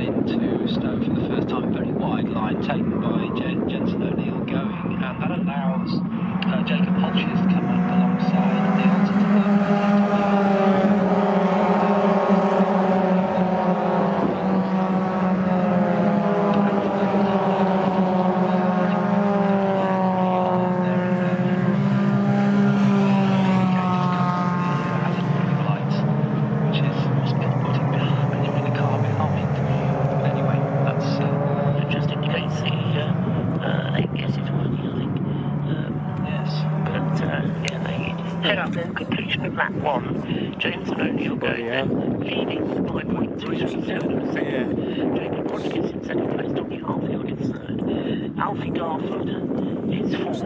into Stowe for the first time. Very wide line taken by Jensen O'Neill going, and that allows Jacob Hodges to come up alongside the answer to completion of lap 1, Jensen O'Neill going leading by 0.237%. Jacob Hodges in second place, Tommy Harfield in third. Alfie Garford is fourth,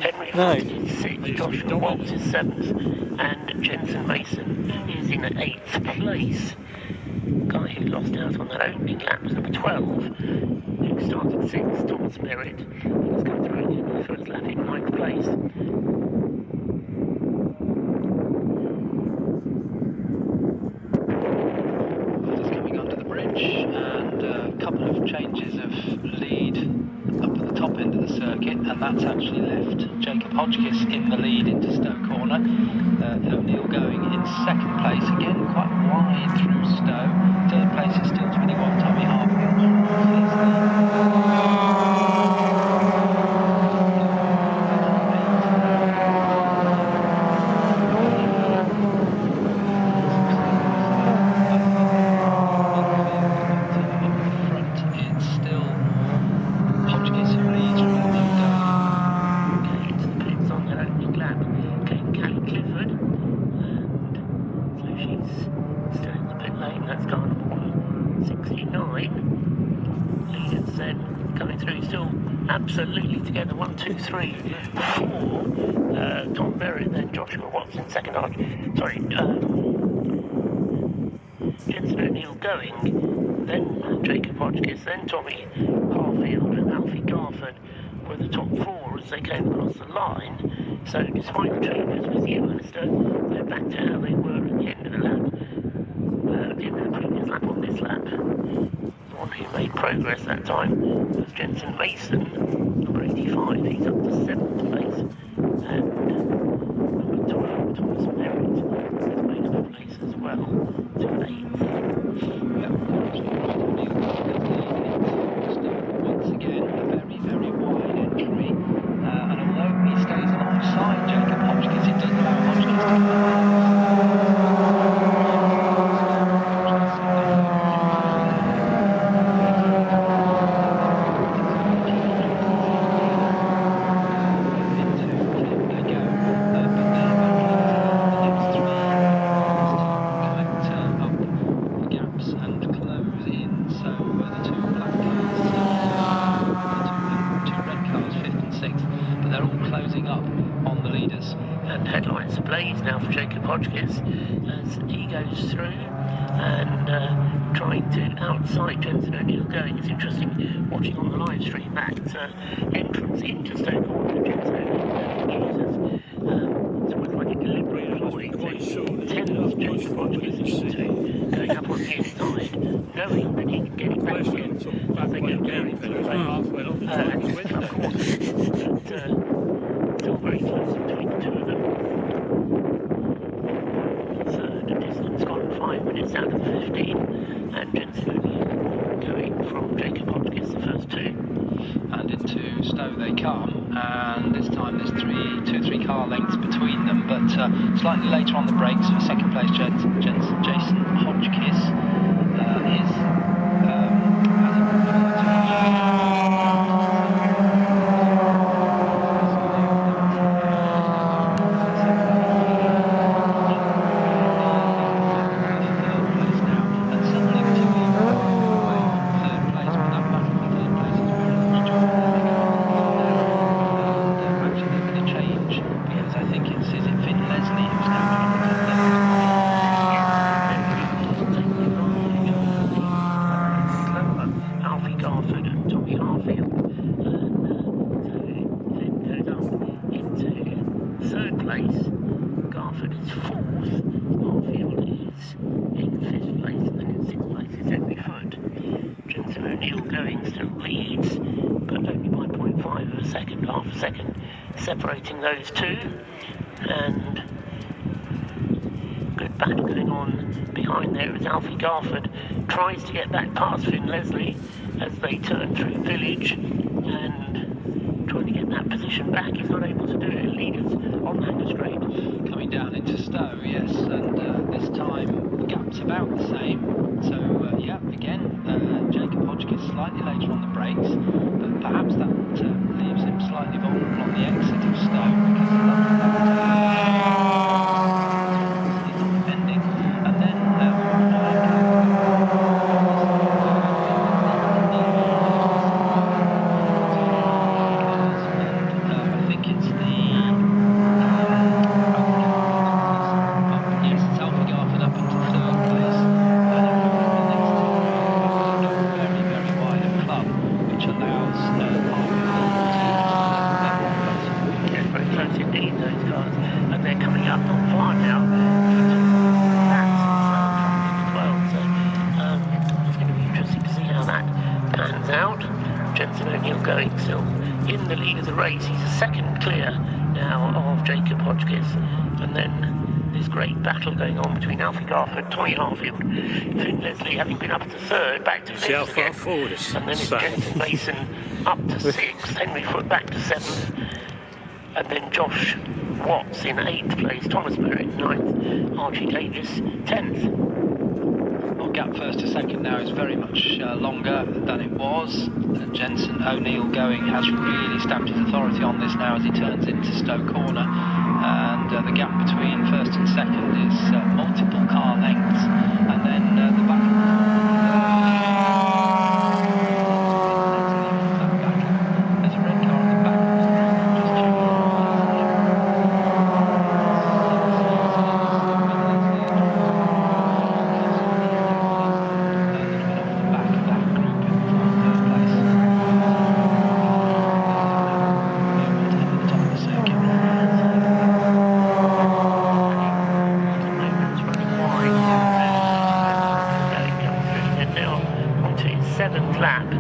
Henry Ford is sixth, Joshua Watts is seventh, and Jensen Mason is in 8th place. Guy who lost out on that opening lap was number 12, who started 6th, Thomas Merritt. He's come through in the first lap in 9th place. And a couple of changes of lead up at the top end of the circuit, and that's actually left Jacob Hodges in the lead into Stowe Corner. O'Neill going in second place, again quite wide through Stowe. Third place is still 21, Tommy Harfield. Absolutely together, 1, 2, 3, 4. Tom Merritt, then Joshua Watts in second. Jensen O'Neill going, then Jacob Hodges, then Tommy Harfield and Alfie Garford were the top 4 as they came across the line. So despite the changes with you, Alistair, they're back to how they were at the end of the lap. At the end of the previous lap on this lap. The one who made progress that time was Jensen Mason, number 85, he's up to 7th place, and number 12, Thomas Merritt, has made up a place as well, to 8th. Once again, a very, very wide entry, and although he stays alongside Jacob Hodges, it does allow Hodges to come Hodges as he goes through and trying to outside Jensen O'Neill going. It's interesting watching on the live stream that entrance into Stowe Corner Jensen O'Neill uses. It's almost like a deliberate avoid to tend Jacob Hodges into going up on the inside, knowing that he can get it back again as they go down into the lane. Of course, still very close between the two of them. 5 minutes out of 15, and Jensen O'Neill going from Jacob Hodges the first 2. And into Stowe they come, and this time there's 2-3 car lengths between them, but slightly later on the brakes for second place Jason Hodges is separating those two, and good battle going on behind there as Alfie Garford tries to get back past Finn Leslie as they turn through Village, and trying to get that position back. He's not able to do it. Leaders on Hanger Straight. Coming down into Stowe, yes, and this time the gap's about the same. So, yeah, again, Jacob Hodgkiss slightly later on the brakes, but perhaps that leaves him slightly vulnerable on the exit of Stowe, because a lot of that he's not defending. And then I think it's yes, it's Alfie Garford up into third place. Very, very wide of club, which allows Yes, very close indeed, those cars. And they're coming up not far now. That's as well. So it's going to be interesting to see how that pans out. Jensen O'Neill going still in the lead of the race. He's a second clear now of Jacob Hodgkiss. And then this great battle going on between Alfie Garford, Tommy Harfield, Finn Leslie having been up to third, back to fifth again. Far forward And then it's Jensen Mason up to sixth, Henry Foote back to seventh, and then Josh Watts in 8th place, Thomas Merritt 9th, Archie Davis 10th. Well, gap first to second now is very much longer than it was. Jensen O'Neill going has really stamped his authority on this now as he turns into Stowe Corner, and the gap between first and second is multiple car lengths, and then the there's a red car at the back. Seventh lap,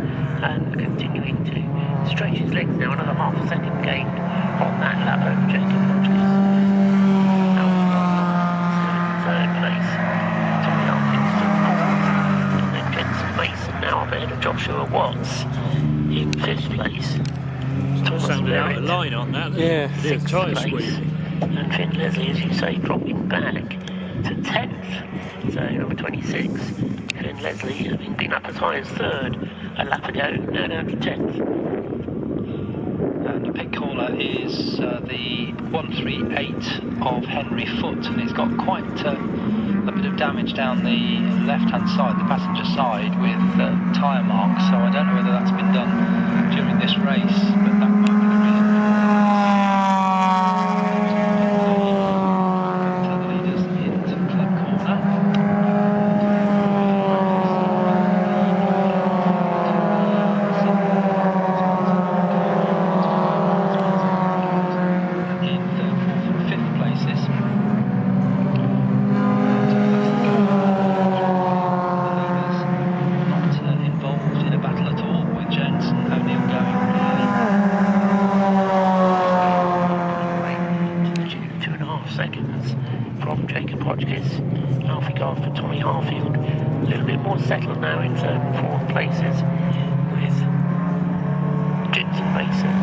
and continuing to stretch his legs now, another half a second gained on that lap over Jacob Hodgkiss. Third place, Tommy Alkinston fourth, and then Jensen Mason now up ahead of Joshua Watts in fifth place. Sounded out of line on that. Yeah, sixth tyre squeeze. And Finn Leslie, as you say, dropping back to 10th, so number 26. Finn Leslie, having been up as high as third a lap ago, now down to 10th. And the pit caller is the 138 of Henry Foote, and he's got quite a bit of damage down the left-hand side, the passenger side, with tyre marks, so I don't know whether that's been done during this race, but that might be the reason. The leaders into Club Corner. Alfie Garford, Tommy Harfield, a little bit more settled now in third and fourth places, with Jensen Mason